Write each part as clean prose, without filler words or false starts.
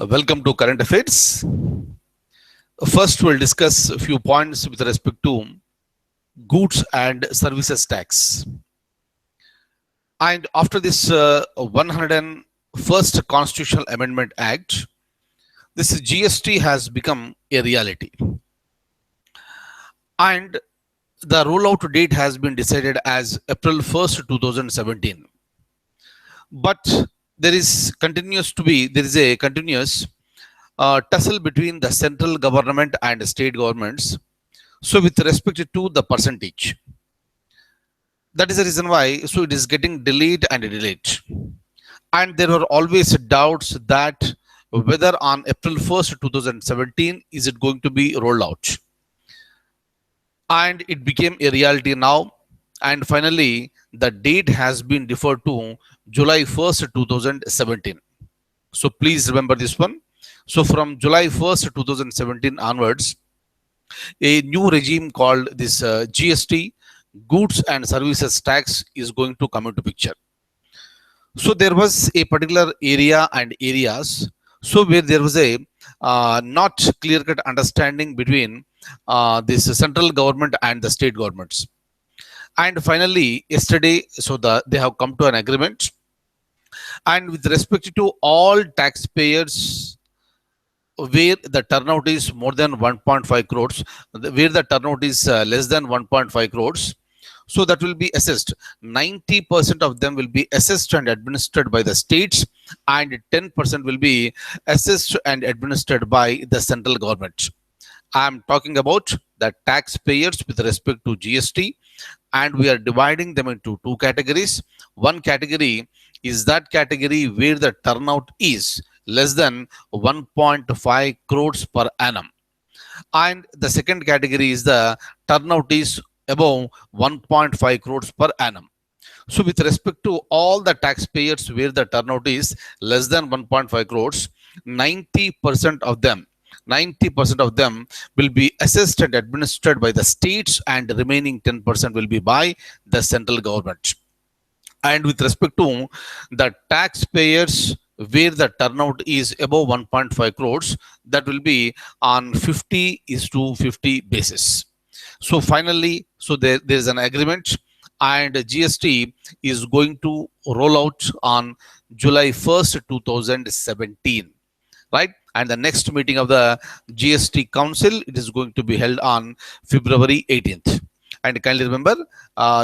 Welcome to Current Affairs. First, we'll discuss a few points with respect to goods and services tax. And after this 101st Constitutional Amendment Act, this GST has become a reality. And the rollout date has been decided as April 1st, 2017. But there is a continuous tussle between the central government and state governments. So with respect to the percentage, that is the reason why. So it is getting delayed and delayed. And there were always doubts that whether on April 1st, 2017, is it going to be rolled out. And it became a reality now. And finally, the date has been deferred to July 1st, 2017. So please remember this one. So from July 1st, 2017 onwards, a new regime called this GST, Goods and Services Tax, is going to come into picture. So there was a particular area and areas, so where there was a not clear-cut understanding between this central government and the state governments. And finally, yesterday, so they have come to an agreement. And with respect to all taxpayers where the turnout is more than 1.5 crores, where the turnout is less than 1.5 crores, so that will be assessed. 90% of them will be assessed and administered by the states, and 10% will be assessed and administered by the central government. I am talking about the taxpayers with respect to GST, and we are dividing them into two categories. One category is that category where the turnout is less than 1.5 crores per annum. And the second category is the turnout is above 1.5 crores per annum. So with respect to all the taxpayers where the turnout is less than 1.5 crores, 90% of them will be assessed and administered by the states, and the remaining 10% will be by the central government. And with respect to the taxpayers where the turnout is above 1.5 crores, that will be on 50:50 basis. So finally, so there is an agreement, and GST is going to roll out on July 1st, 2017, right? And the next meeting of the GST Council, it is going to be held on February 18th. And kindly remember,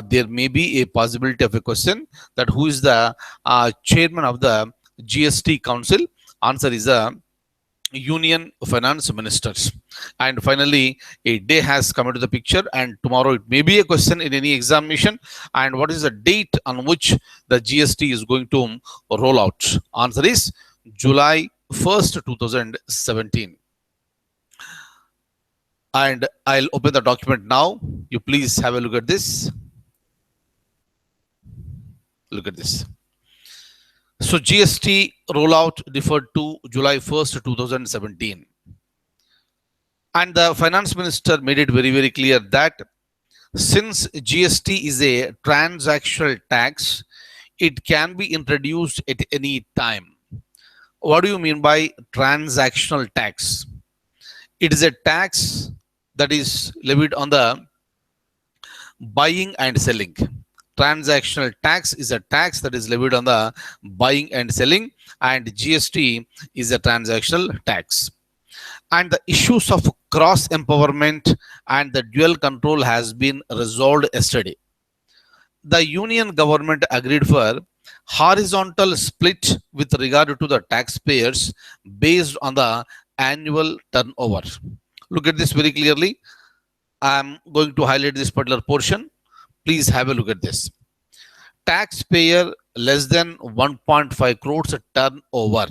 there may be a possibility of a question that who is the chairman of the GST Council? Answer is the Union Finance Ministers. And finally, a day has come into the picture, and tomorrow it may be a question in any examination. And what is the date on which the GST is going to roll out? Answer is July 1st, 2017. And I'll open the document now. You please have a look at this. Look at this. So GST rollout deferred to July 1st, 2017. And the finance minister made it very, very clear that since GST is a transactional tax, it can be introduced at any time. What do you mean by transactional tax? It is a tax that is levied on the buying and selling. Transactional tax is a tax that is levied on the buying and selling, and GST is a transactional tax. And the issues of cross empowerment and the dual control has been resolved yesterday. The union government agreed for horizontal split with regard to the taxpayers based on the annual turnover. Look at this very clearly. I'm going to highlight this particular portion. Please have a look at this. Taxpayer less than 1.5 crores turnover.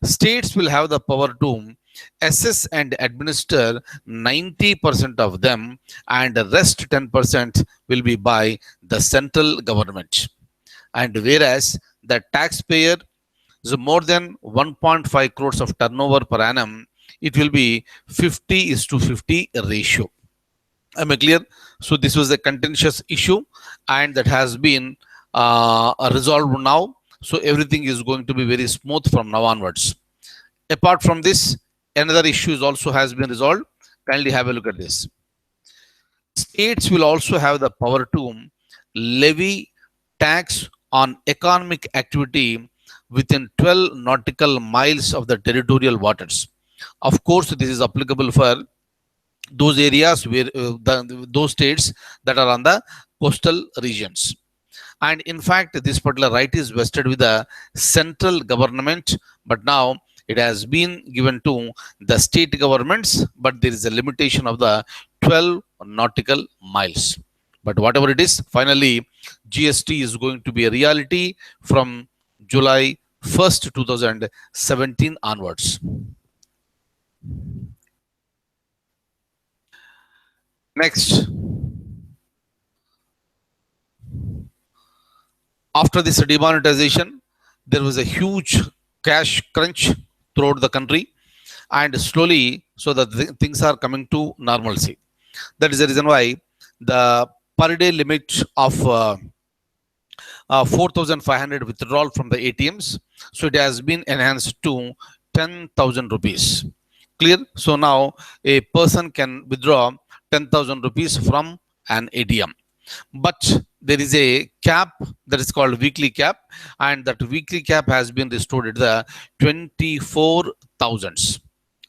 States will have the power to assess and administer 90% of them, and the rest 10% will be by the central government. And whereas the taxpayer is more than 1.5 crores of turnover per annum, it will be 50:50 ratio. Am I clear? So this was a contentious issue, and that has been resolved now. So everything is going to be very smooth from now onwards. Apart from this, another issue is also has been resolved. Kindly have a look at this. States will also have the power to levy tax on economic activity within 12 nautical miles of the territorial waters. Of course, this is applicable for those areas where those states that are on the coastal regions. And in fact, this particular right is vested with the central government, but now it has been given to the state governments, but there is a limitation of the 12 nautical miles. But whatever it is, finally GST is going to be a reality from July 1st 2017 onwards. Next, after this demonetization, there was a huge cash crunch throughout the country, and slowly, so that things are coming to normalcy. That is the reason why the per day limit of 4,500 withdrawal from the ATMs, so it has been enhanced to 10,000 rupees. Clear? So now a person can withdraw 10,000 rupees from an ATM, but there is a cap that is called weekly cap, and that weekly cap has been restored at the 24,000s,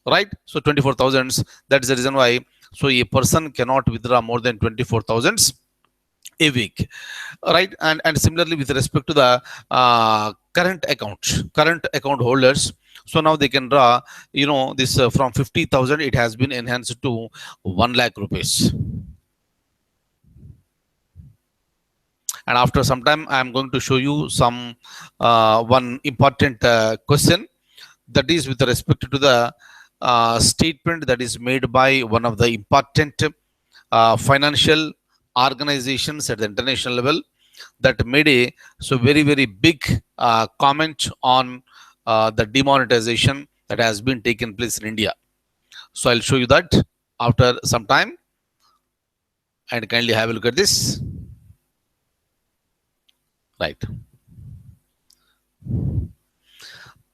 right? So 24,000s, that is the reason why, so a person cannot withdraw more than 24,000s a week, right? And similarly with respect to the current account holders, so now they can draw, this from 50,000, it has been enhanced to 1 lakh rupees. And after some time, I am going to show you some one important question, that is with respect to the statement that is made by one of the important financial organizations at the international level, that made a very big comment on the demonetization that has been taken place in India. So I'll show you that after some time, and kindly have a look at this. Right.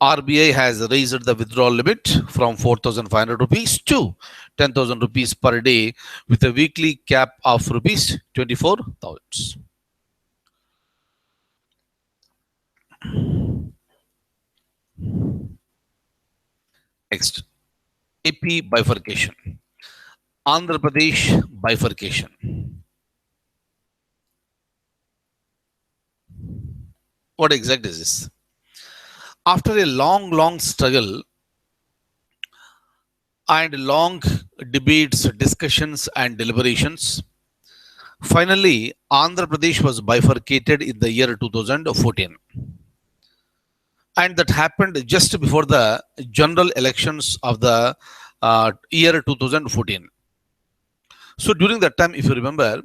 RBI has raised the withdrawal limit from 4,500 rupees to 10,000 rupees per day with a weekly cap of rupees 24,000. Next, AP bifurcation, Andhra Pradesh bifurcation. What exactly is this? After a long struggle and long debates, discussions, and deliberations, finally Andhra Pradesh was bifurcated in the year 2014. And that happened just before the general elections of the year 2014. So during that time, if you remember,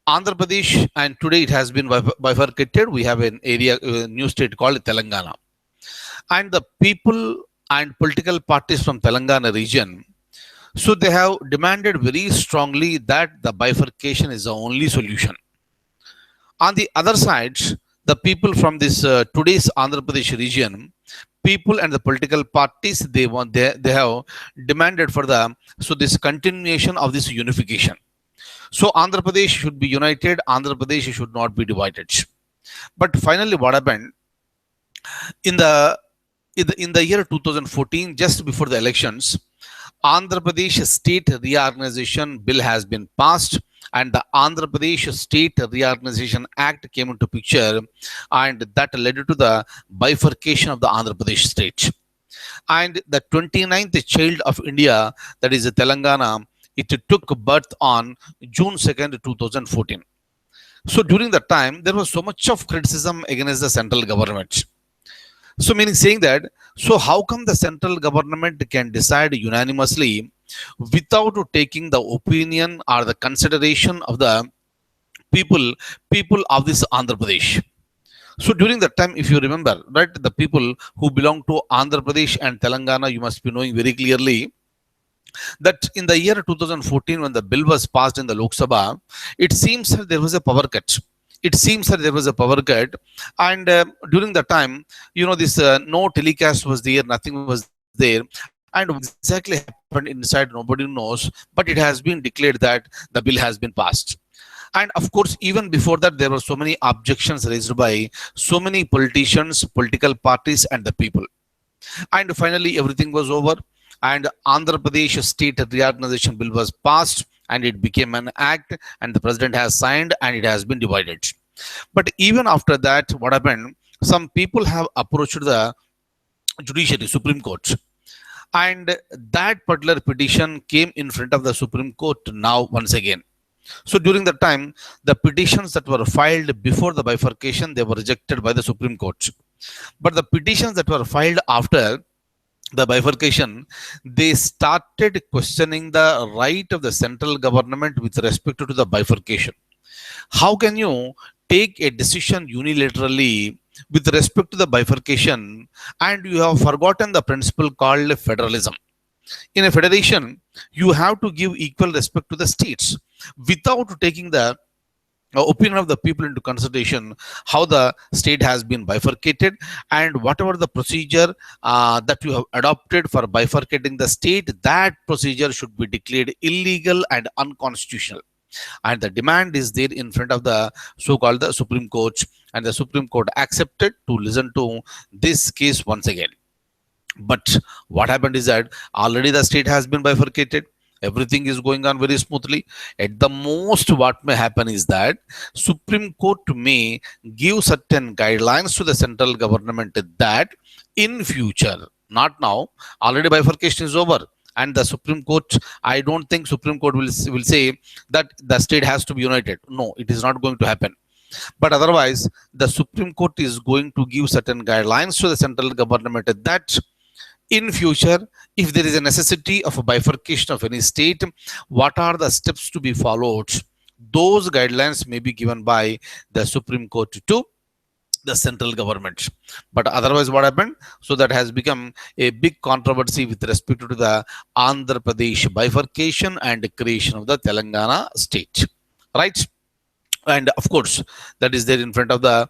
Andhra Pradesh, and today it has been bifurcated. We have an area, a new state called Telangana. And the people and political parties from Telangana region, so they have demanded very strongly that the bifurcation is the only solution. On the other side, the people from this today's Andhra Pradesh region, people and the political parties, they have demanded for the this continuation of this unification. So Andhra Pradesh should be united, Andhra Pradesh should not be divided. But finally, what happened in the year 2014, just before the elections, Andhra Pradesh State Reorganization Bill has been passed, and the Andhra Pradesh State Reorganization Act came into picture, and that led to the bifurcation of the Andhra Pradesh state. And the 29th child of India, that is Telangana, it took birth on June 2nd, 2014. So during that time, there was so much of criticism against the central government. So meaning saying that, so how come the central government can decide unanimously without taking the opinion or the consideration of the people of this Andhra Pradesh? So during that time, if you remember, right, the people who belong to Andhra Pradesh and Telangana, you must be knowing very clearly that in the year 2014, when the bill was passed in the Lok Sabha, it seems that there was a power cut. And during the time, this no telecast was there, nothing was there. there, and what exactly happened inside nobody knows, but it has been declared that the bill has been passed. And of course, even before that, there were so many objections raised by so many politicians, political parties, and the people. And finally, everything was over. And Andhra Pradesh State Reorganization Bill was passed, and it became an act, and the president has signed, and it has been divided. But even after that, what happened? Some people have approached the judiciary, Supreme Court, and that particular petition came in front of the Supreme Court now once again. So during the time, the petitions that were filed before the bifurcation, they were rejected by the Supreme Court. But the petitions that were filed after the bifurcation, they started questioning the right of the central government with respect to the bifurcation. How can you take a decision unilaterally with respect to the bifurcation, and you have forgotten the principle called federalism? In a federation, you have to give equal respect to the states without taking the opinion of the people into consideration, how the state has been bifurcated, and whatever the procedure that you have adopted for bifurcating the state, that procedure should be declared illegal and unconstitutional. And the demand is there in front of the so-called the Supreme Court, and the Supreme Court accepted to listen to this case once again. But what happened is that already the state has been bifurcated. Everything is going on very smoothly. At the most, what may happen is that Supreme Court may give certain guidelines to the central government that in future, not now, already bifurcation is over. And the Supreme Court, I don't think Supreme Court will say that the state has to be united. No, it is not going to happen. But otherwise, the Supreme Court is going to give certain guidelines to the central government that in future, if there is a necessity of a bifurcation of any state, what are the steps to be followed? Those guidelines may be given by the Supreme Court to the central government. But otherwise, what happened? So that has become a big controversy with respect to the Andhra Pradesh bifurcation and creation of the Telangana state. Right? And of course, that is there in front of the,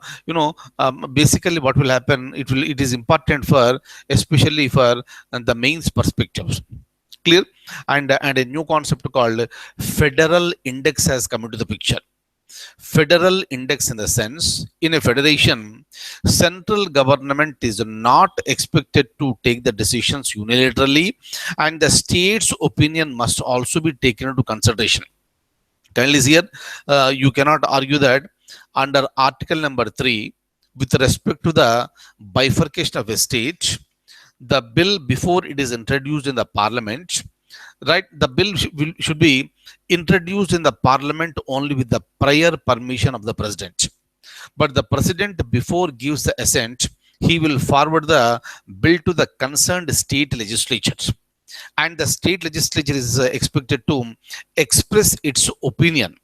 basically what will happen, it is important for, especially for the mains perspectives. Clear? And a new concept called federal index has come into the picture. Federal index in the sense, in a federation, central government is not expected to take the decisions unilaterally, and the state's opinion must also be taken into consideration. Kindly see here, you cannot argue that under article number 3, with respect to the bifurcation of a state, the bill before it is introduced in the parliament, right, the bill should be introduced in the parliament only with the prior permission of the president. But the president, before gives the assent, he will forward the bill to the concerned state legislatures, and the state legislature is expected to express its opinion.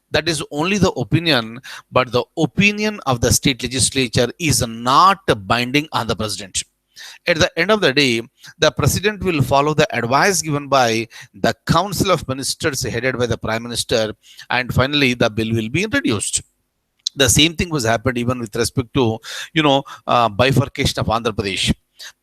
That is only the opinion, but the opinion of the state legislature is not binding on the president. At the end of the day, the president will follow the advice given by the council of ministers headed by the prime minister, and finally the bill will be introduced. The same thing was happened even with respect to, bifurcation of Andhra Pradesh.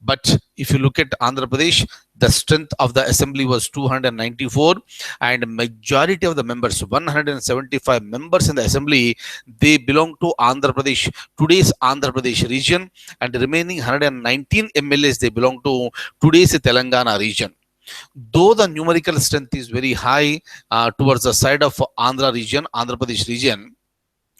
But if you look at Andhra Pradesh, the strength of the assembly was 294, and majority of the members, 175 members in the assembly, they belong to Andhra Pradesh, today's Andhra Pradesh region, and the remaining 119 MLAs, they belong to today's Telangana region. Though the numerical strength is very high towards the side of Andhra region, Andhra Pradesh region,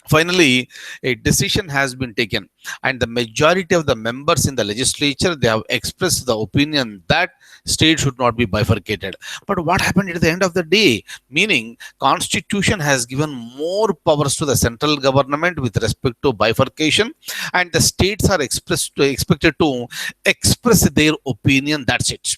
finally, a decision has been taken, and the majority of the members in the legislature, they have expressed the opinion that state should not be bifurcated. But what happened at the end of the day? Meaning, Constitution has given more powers to the central government with respect to bifurcation, and the states are expected to express their opinion. That's it.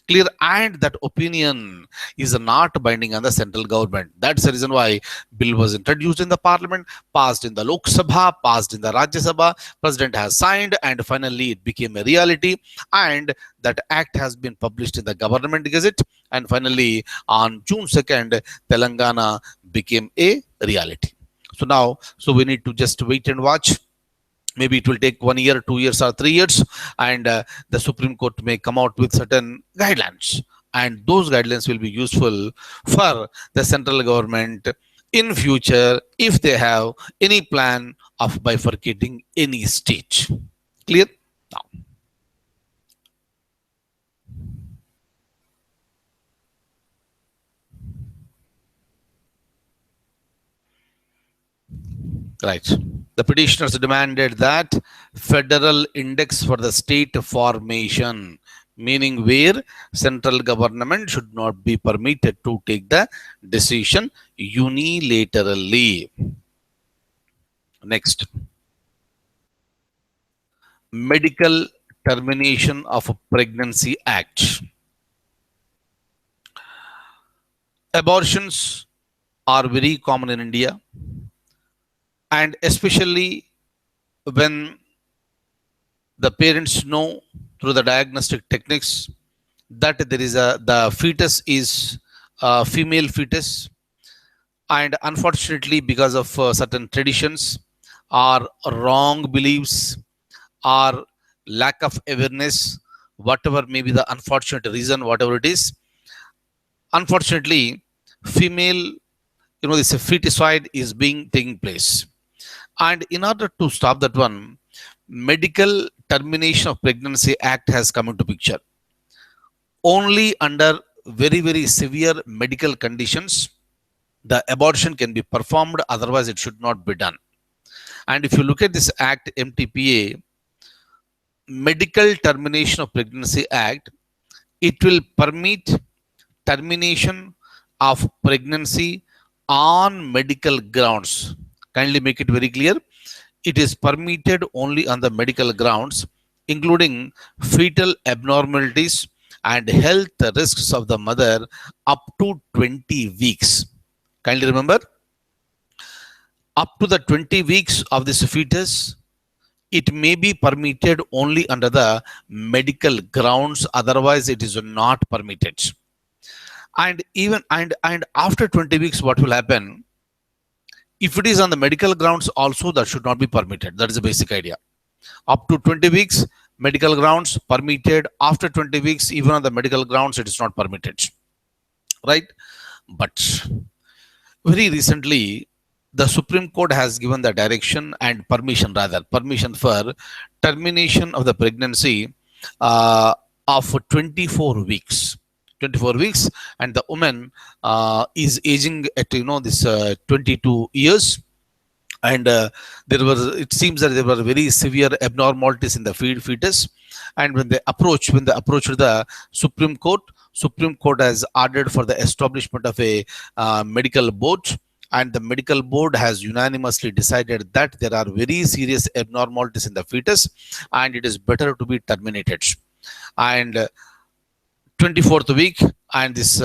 Clear? And that opinion is not binding on the central government. That's the reason why bill was introduced in the parliament, passed in the Lok Sabha, passed in the Rajya Sabha, president has signed, and finally it became a reality, and that act has been published in the government gazette, and finally on June 2nd, Telangana became a reality. So now, we need to just wait and watch. Maybe it will take 1 year, 2 years, or 3 years, and the Supreme Court may come out with certain guidelines, and those guidelines will be useful for the central government in future if they have any plan of bifurcating any state. Clear? Now, right. The petitioners demanded that federal index for the state formation, meaning where central government should not be permitted to take the decision unilaterally. Next, Medical Termination of Pregnancy Act. Abortions are very common in India, and especially when the parents know through the diagnostic techniques that there is the fetus is a female fetus, and unfortunately because of certain traditions or wrong beliefs or lack of awareness, whatever may be the unfortunate reason, whatever it is, unfortunately female, this feticide is being taking place. And in order to stop that one, Medical Termination of Pregnancy Act has come into picture. Only under very, very severe medical conditions, the abortion can be performed, otherwise it should not be done. And if you look at this act, MTPA, Medical Termination of Pregnancy Act, it will permit termination of pregnancy on medical grounds. Kindly make it very clear. It is permitted only on the medical grounds, including fetal abnormalities and health risks of the mother up to 20 weeks. Kindly remember, up to the 20 weeks of this fetus, it may be permitted only under the medical grounds, otherwise it is not permitted. And even and after 20 weeks, what will happen? If it is on the medical grounds also, that should not be permitted. That is the basic idea. Up to 20 weeks, medical grounds permitted. After 20 weeks, even on the medical grounds, it is not permitted. Right? But very recently, the Supreme Court has given the direction and permission for termination of the pregnancy of 24 weeks. 24 weeks, and the woman is aging at this 22 years, and it seems that there were very severe abnormalities in the fetus, and when they approached the Supreme Court has ordered for the establishment of a medical board, and the medical board has unanimously decided that there are very serious abnormalities in the fetus and it is better to be terminated. And 24th week, and this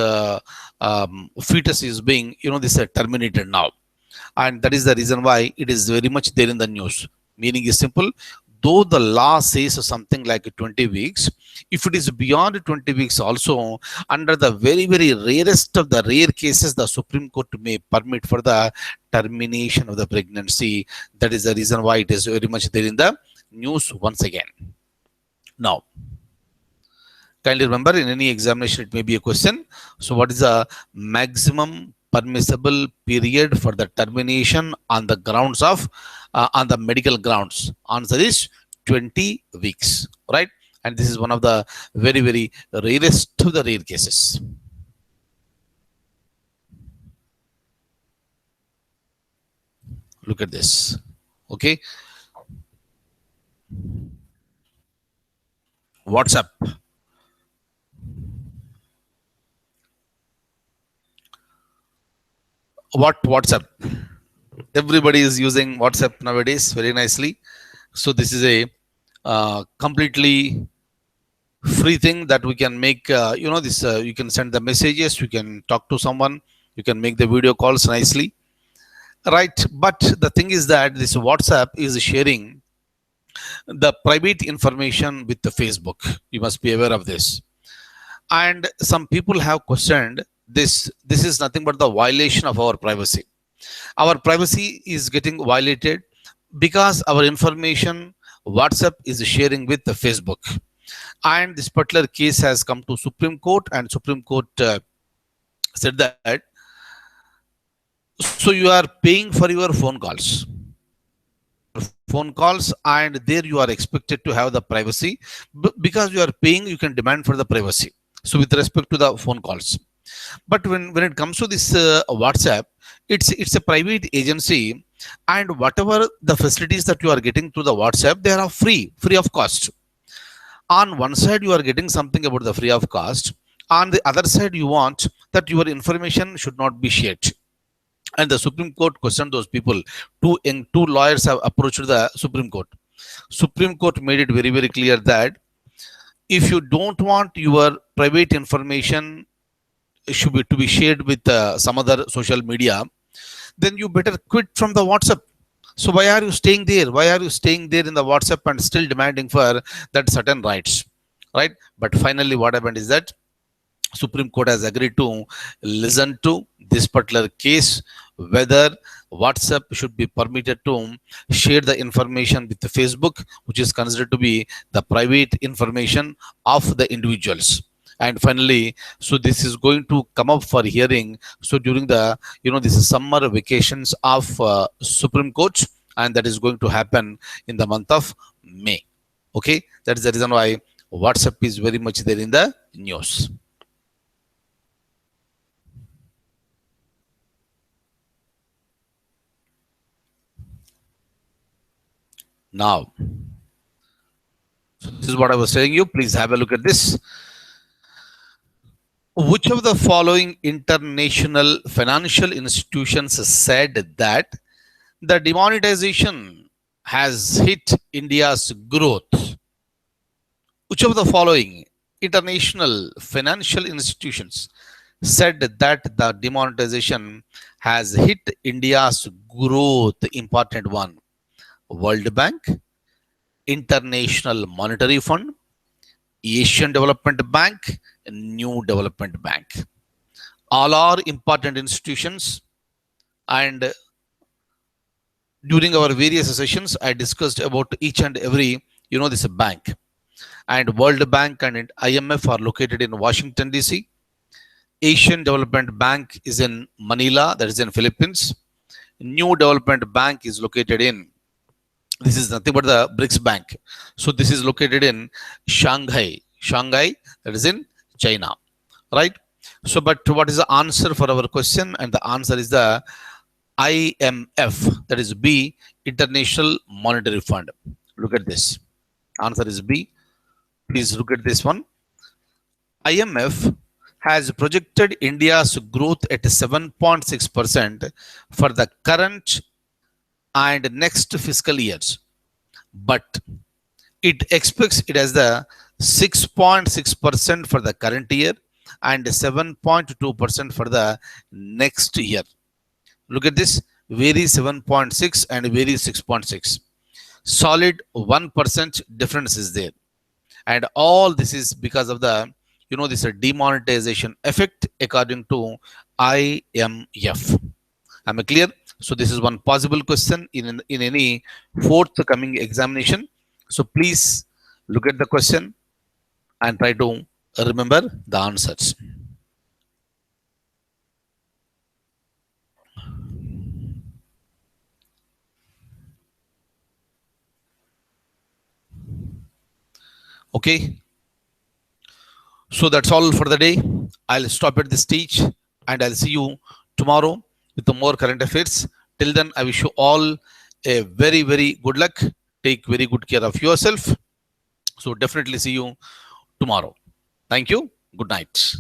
fetus is being terminated now, and that is the reason why it is very much there in the news. Meaning is simple: though the law says something like 20 weeks, if it is beyond 20 weeks also, under the very, very rarest of the rare cases, the Supreme Court may permit for the termination of the pregnancy. That is the reason why it is very much there in the news once again. Now, kindly remember, in any examination, it may be a question. So what is the maximum permissible period for the termination on the grounds of, on the medical grounds? Answer is 20 weeks, right? And this is one of the very, very rarest of the rare cases. Look at this, okay? WhatsApp. WhatsApp? Everybody is using WhatsApp nowadays very nicely. So this is a completely free thing that we can make. You can send the messages, you can talk to someone, you can make the video calls nicely, right? But the thing is that this WhatsApp is sharing the private information with the Facebook. You must be aware of this. And some people have questioned this is nothing but the violation of our privacy. Our privacy is getting violated because our information WhatsApp is sharing with the Facebook. And this particular case has come to Supreme Court, and Supreme Court said that so you are paying for your phone calls, phone calls, and there you are expected to have the privacy. Because you are paying, you can demand for the privacy. So with respect to the phone calls, but when it comes to this WhatsApp, it's a private agency, and whatever the facilities that you are getting through the WhatsApp, they are free of cost. On one side you are getting something about the free of cost, on the other side you want that your information should not be shared. And the Supreme Court questioned those people. Two lawyers have approached the Supreme Court. Supreme Court made it very clear that if you don't want your private information should be to be shared with some other social media, then you better quit from the WhatsApp. So why are you staying there? Why are you staying there in the WhatsApp and still demanding for that certain rights, right? But finally, what happened is that Supreme Court has agreed to listen to this particular case, whether WhatsApp should be permitted to share the information with the Facebook, which is considered to be the private information of the individuals. And finally, so this is going to come up for hearing. So during the, this is summer vacations of Supreme Court, and that is going to happen in the month of May. Okay, that is the reason why WhatsApp is very much there in the news. Now, this is what I was saying you. Please have a look at this. Which of the following international financial institutions said that the demonetization has hit India's growth? Which of the following international financial institutions said that the demonetization has hit India's growth? Important one. World Bank, International Monetary Fund, Asian Development Bank, New Development Bank. All are important institutions, and during our various sessions, I discussed about each and every, this bank. And World Bank and IMF are located in Washington, D.C. Asian Development Bank is in Manila, that is in Philippines. New Development Bank is located in, this is nothing but the BRICS Bank. So this is located in Shanghai, that is in China, right? So, but what is the answer for our question? And the answer is the IMF, that is B, International Monetary Fund. Look at this. Answer is B. Please look at this one. IMF has projected India's growth at 7.6% for the current and next fiscal years, but it expects it as the 6.6% for the current year and 7.2% for the next year. Look at this, very 7.6 and very 6.6. Solid 1% difference is there. And all this is because of the, this demonetization effect according to IMF. Am I clear? So this is one possible question in any forthcoming examination. So please look at the question and try to remember the answers. Okay. So that's all for the day. I'll stop at this stage and I'll see you tomorrow with the more current affairs. Till then, I wish you all a very good luck. Take very good care of yourself. So definitely see you tomorrow. Thank you. Good night.